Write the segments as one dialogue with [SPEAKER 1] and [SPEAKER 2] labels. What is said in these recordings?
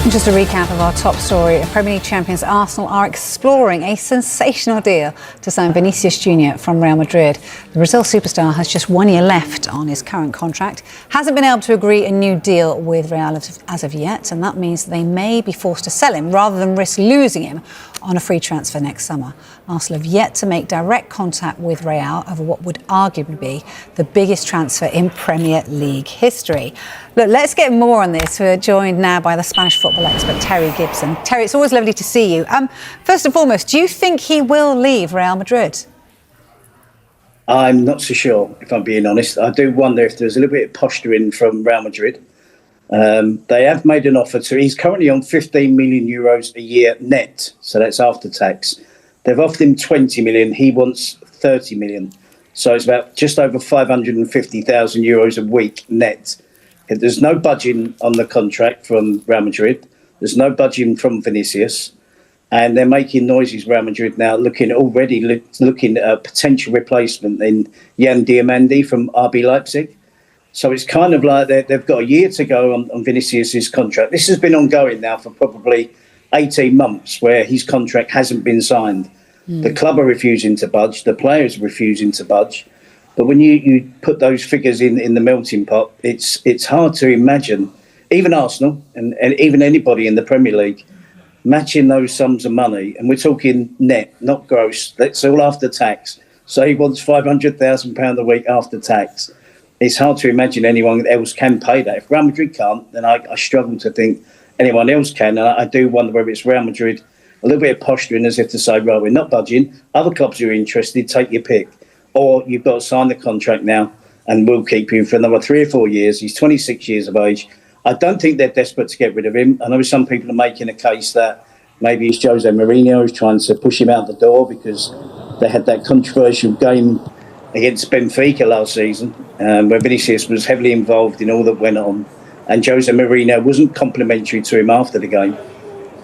[SPEAKER 1] Just a recap of our top story. Premier League champions Arsenal are exploring a sensational deal to sign Vinicius Jr from Real Madrid. The Brazil superstar has just 1 year left on his current contract, hasn't been able to agree a new deal with Real as of yet, and that means they may be forced to sell him rather than risk losing him on a free transfer next summer. Arsenal have yet to make direct contact with Real over what would arguably be the biggest transfer in Premier League history. Look, let's get more on this. We're joined now by the Spanish football expert, Terry Gibson. Terry, it's always lovely to see you. First and foremost, do you think he will leave Real Madrid?
[SPEAKER 2] I'm not so sure, if I'm being honest. I do wonder if there's a little bit of posturing from Real Madrid. They have made an offer to... He's currently on 15 million euros a year net, so that's after tax. They've offered him 20 million. He wants 30 million. So it's about just over 550,000 euros a week net. There's no budging on the contract from Real Madrid. There's no budging from Vinicius. And they're making noises, Real Madrid now, looking at a potential replacement in Jan Diomande from RB Leipzig. So it's kind of like they've got a year to go on Vinicius's contract. This has been ongoing now for probably 18 months where his contract hasn't been signed. The club are refusing to budge. The players are refusing to budge. But when you put those figures in the melting pot, it's hard to imagine, even Arsenal and even anybody in the Premier League, matching those sums of money. And we're talking net, not gross. That's all after tax. So he wants £500,000 a week after tax. It's hard to imagine anyone else can pay that. If Real Madrid can't, then I struggle to think anyone else can. And I do wonder whether it's Real Madrid, a little bit of posturing as if to say, right, we're not budging. Other clubs who are interested, take your pick. Or you've got to sign the contract now and we'll keep you for another 3 or 4 years. He's 26 years of age. I don't think they're desperate to get rid of him. I know some people are making a case that maybe it's Jose Mourinho who's trying to push him out the door because they had that controversial game against Benfica last season where Vinicius was heavily involved in all that went on and Jose Mourinho wasn't complimentary to him after the game.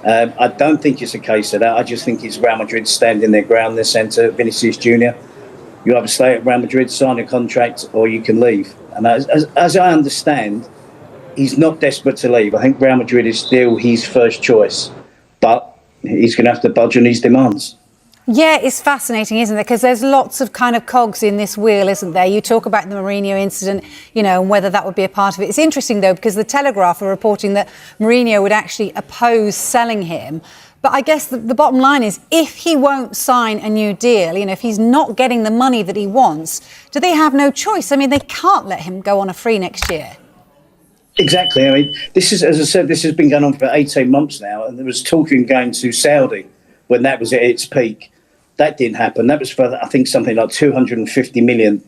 [SPEAKER 2] I don't think it's a case of that. I just think it's Real Madrid standing their ground, their centre, Vinicius Jr. You either stay at Real Madrid, sign a contract, or you can leave. And as I understand, he's not desperate to leave. I think Real Madrid is still his first choice, but he's going to have to budge on his demands.
[SPEAKER 1] Yeah, it's fascinating, isn't it? Because there's lots of kind of cogs in this wheel, isn't there? You talk about the Mourinho incident, and whether that would be a part of it. It's interesting, though, because the Telegraph are reporting that Mourinho would actually oppose selling him. But I guess the bottom line is, if he won't sign a new deal, if he's not getting the money that he wants, do they have no choice? I mean, they can't let him go on a free next year.
[SPEAKER 2] Exactly. I mean, this is, as I said, this has been going on for 18 months now, and there was talk of him going to Saudi when that was at its peak. That didn't happen. That was for, I think, something like £250 million.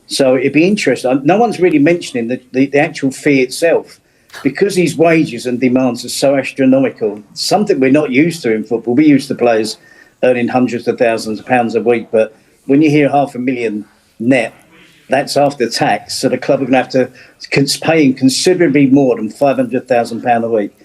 [SPEAKER 2] So it'd be interesting. No one's really mentioning the actual fee itself because his wages and demands are so astronomical. Something we're not used to in football. We're used to players earning hundreds of thousands of pounds a week. But when you hear $500,000 net, that's after tax. So the club are going to have to pay him considerably more than £500,000 a week.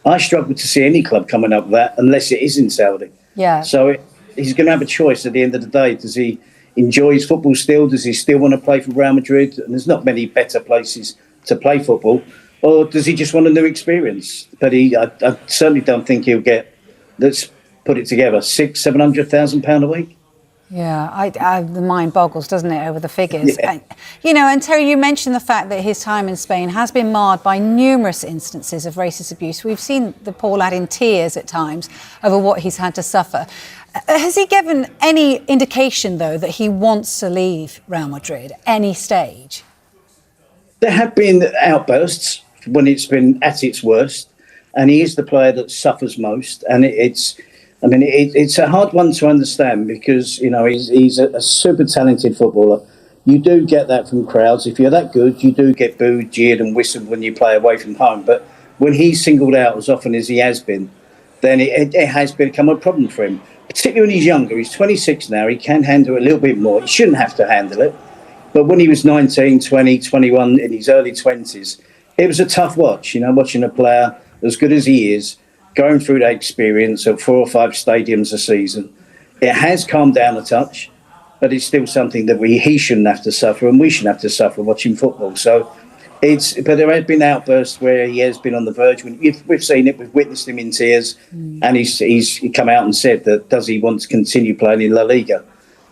[SPEAKER 2] I struggle to see any club coming up with that unless it is in Saudi.
[SPEAKER 1] Yeah.
[SPEAKER 2] So he's going to have a choice at the end of the day. Does he enjoy his football still? Does he still want to play for Real Madrid? And there's not many better places to play football. Or does he just want a new experience? But I certainly don't think he'll get, let's put it together, £700,000 a week.
[SPEAKER 1] Yeah, the mind boggles, doesn't it, over the figures?
[SPEAKER 2] Yeah.
[SPEAKER 1] And Terry, you mentioned the fact that his time in Spain has been marred by numerous instances of racist abuse. We've seen the poor lad in tears at times over what he's had to suffer. Has he given any indication, though, that he wants to leave Real Madrid at any stage?
[SPEAKER 2] There have been outbursts when it's been at its worst, and he is the player that suffers most. And it's a hard one to understand because, he's a super talented footballer. You do get that from crowds. If you're that good, you do get booed, jeered and whistled when you play away from home. But when he's singled out as often as he has been, then it has become a problem for him. Particularly when he's younger. He's 26 now. He can handle it a little bit more. He shouldn't have to handle it. But when he was 19, 20, 21, in his early 20s, it was a tough watch, watching a player as good as he is, going through that experience of 4 or 5 stadiums a season. It has calmed down a touch, but it's still something that he shouldn't have to suffer and we shouldn't have to suffer watching football. So But there have been outbursts where he has been on the verge. We've seen it, we've witnessed him in tears, and he's come out and said that does he want to continue playing in La Liga?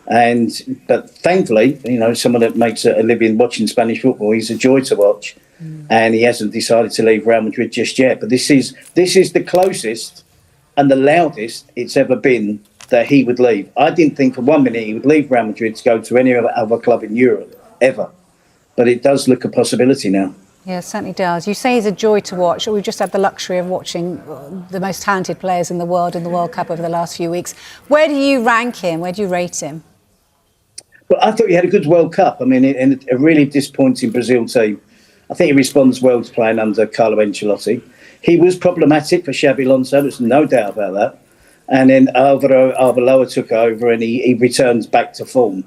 [SPEAKER 2] But thankfully, someone that makes a living watching Spanish football, he's a joy to watch, and he hasn't decided to leave Real Madrid just yet. But this is the closest and the loudest it's ever been that he would leave. I didn't think for 1 minute he would leave Real Madrid to go to any other club in Europe ever. But it does look a possibility now.
[SPEAKER 1] Yeah, it certainly does. You say he's a joy to watch. We've just had the luxury of watching the most talented players in the world in the World Cup over the last few weeks. Where do you rank him? Where do you rate him?
[SPEAKER 2] Well, I thought he had a good World Cup. I mean, in a really disappointing Brazil team. I think he responds well to playing under Carlo Ancelotti. He was problematic for Xabi Alonso, there's no doubt about that. And then Alvaro Arbeloa took over and he returns back to form.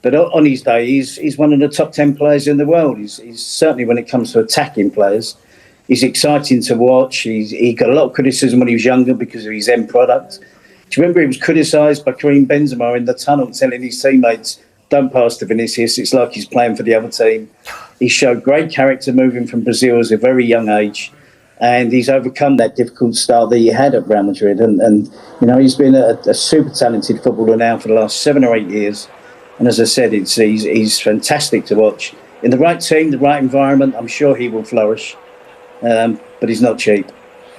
[SPEAKER 2] But on his day, he's one of the top 10 players in the world. He's certainly, when it comes to attacking players, he's exciting to watch. He got a lot of criticism when he was younger because of his end product. Do you remember he was criticised by Karim Benzema in the tunnel telling his teammates, don't pass to Vinicius, it's like he's playing for the other team. He showed great character moving from Brazil at a very young age. And he's overcome that difficult start that he had at Real Madrid. And he's been a super talented footballer now for the last 7 or 8 years. And as I said, he's fantastic to watch. In the right team, the right environment, I'm sure he will flourish. But he's not cheap.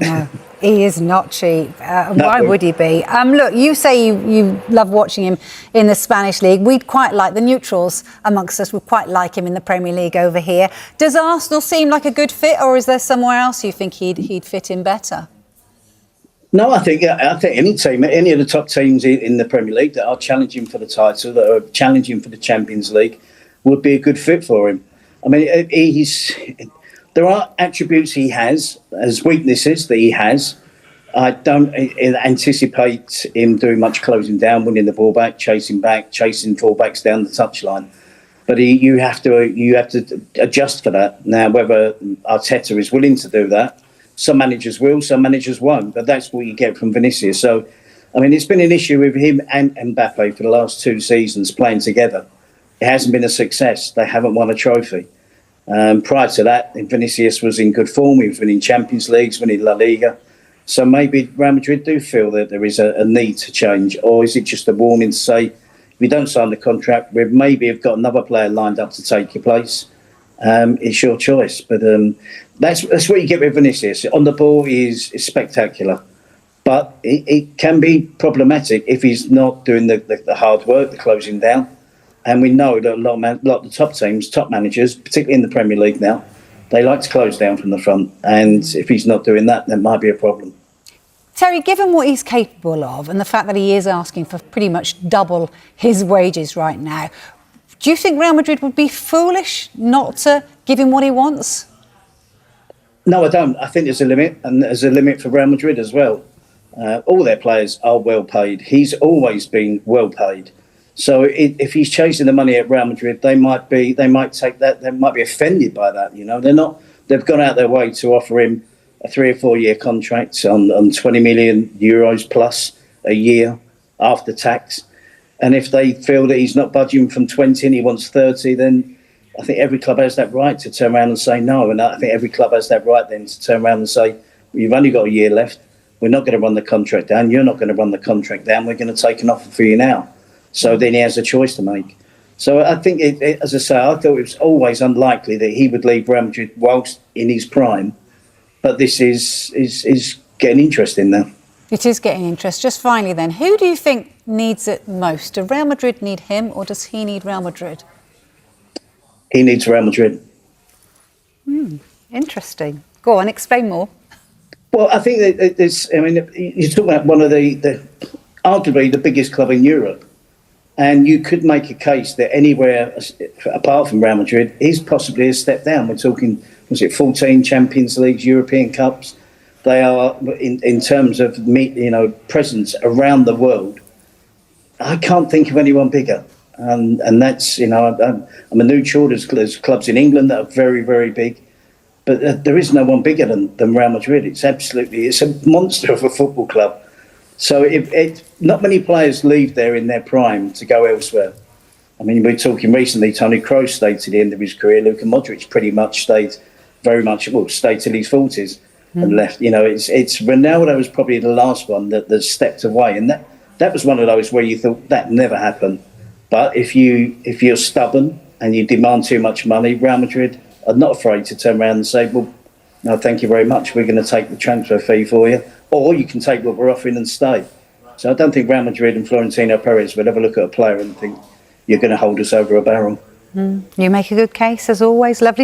[SPEAKER 1] No, he is not cheap. Why would he be? Look, you say you love watching him in the Spanish league. We'd quite like, the neutrals amongst us would quite like him in the Premier League over here. Does Arsenal seem like a good fit, or is there somewhere else you think he'd fit in better?
[SPEAKER 2] No, I think any team, any of the top teams in the Premier League that are challenging for the title, that are challenging for the Champions League, would be a good fit for him. I mean, there are attributes he has, as weaknesses that he has. I don't anticipate him doing much closing down, winning the ball back, chasing fullbacks down the touchline. But you have to adjust for that. Now, whether Arteta is willing to do that, some managers will, some managers won't. But that's what you get from Vinicius. So, I mean, it's been an issue with him and Mbappe for the last 2 seasons playing together. It hasn't been a success. They haven't won a trophy. Prior to that, Vinicius was in good form. He was winning Champions Leagues, winning La Liga. So maybe Real Madrid do feel that there is a need to change. Or is it just a warning to say, if you don't sign the contract, we maybe have got another player lined up to take your place. It's your choice. But that's what you get with Vinicius. On the ball, is spectacular. But it can be problematic if he's not doing the hard work, the closing down. And we know that a lot of the top teams, top managers, particularly in the Premier League now, they like to close down from the front. And if he's not doing that, there might be a problem.
[SPEAKER 1] Terry, given what he's capable of and the fact that he is asking for pretty much double his wages right now, do you think Real Madrid would be foolish not to give him what he wants?
[SPEAKER 2] No, I don't. I think there's a limit, and there's a limit for Real Madrid as well. All their players are well paid. He's always been well paid. So if he's chasing the money at Real Madrid, they might take that. They might be offended by that. They're not. They've gone out their way to offer him a 3 or 4 year contract on 20 million euros plus a year after tax. And if they feel that he's not budging from 20 and he wants 30, then I think every club has that right to turn around and say no. And I think every club has that right then to turn around and say, well, you've only got a year left. We're not going to run the contract down. You're not going to run the contract down. We're going to take an offer for you now. So then he has a choice to make. So I think, as I say, I thought it was always unlikely that he would leave Real Madrid whilst in his prime. But this is getting interesting now.
[SPEAKER 1] It is getting interest. Just finally then, who do you think needs it most? Does Real Madrid need him, or does he need Real Madrid?
[SPEAKER 2] He needs Real Madrid.
[SPEAKER 1] Interesting. Go on, explain more.
[SPEAKER 2] Well, I think that there's, you're talking about one of the arguably the biggest club in Europe. And you could make a case that anywhere apart from Real Madrid is possibly a step down. We're talking, 14 Champions Leagues, European Cups. They are, in terms of presence around the world, I can't think of anyone bigger. And that's, I'm a neutral. There's clubs in England that are very, very big. But there is no one bigger than Real Madrid. It's a monster of a football club. So not many players leave there in their prime to go elsewhere. I mean, we're talking recently, Toni Kroos stayed to the end of his career. Luka Modric pretty much stayed stayed till his 40s and left. You know, it's Ronaldo was probably the last one that stepped away. And that was one of those where you thought that never happened. But if you're stubborn and you demand too much money, Real Madrid are not afraid to turn around and say, well, no, thank you very much. We're going to take the transfer fee for you. Or you can take what we're offering and stay. So I don't think Real Madrid and Florentino Perez will ever look at a player and think, you're going to hold us over a barrel.
[SPEAKER 1] You make a good case, as always. Lovely.